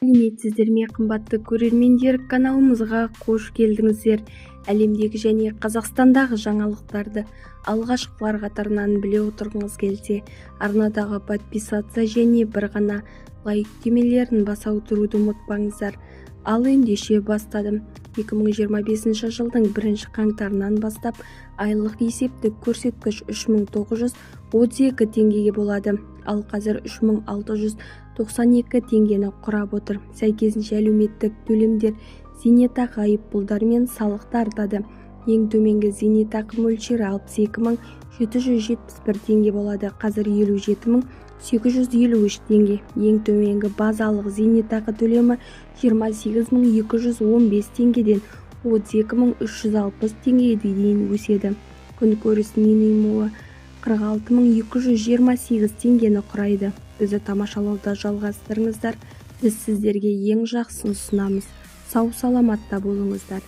Сәлеметсіздер ме, қымбатты көрермендер, каналымызға қош келдіңіздер. Әлемдегі және Қазақстандағы жаңалықтарды алғашқылар қатарынан біле отырғыңыз келсе, арнадағы подписаться және бір ғана лайк түймелерін баса отыруды ұмытпаңыздар. Ал ендеше бастадым. 2025 жылдың 1 қаңтарынан бастап айлық есептік көрсеткіш 3932 теңгеге болады. Ал қазір 3692 теңгені құрап отыр. Сәйкесінше әлеуметтік төлемдер зейнетақы айыппұлдар мен салық тартады. Ең төменгі зейнетақы мөлшері 62771 теңге болады. Қазір 57853 теңге. Ең төменгі базалық зейнетақы төлемі 28215 теңгеден 32360 теңгеге дейін өседі. Күнкөріс минимумы 46228 теңгені құрайды. Бізді тамашалауда жалғастырыңыздар. Біз сіздерге ең жақсысын ұсынамыз. Сау саламатта болыңыздар.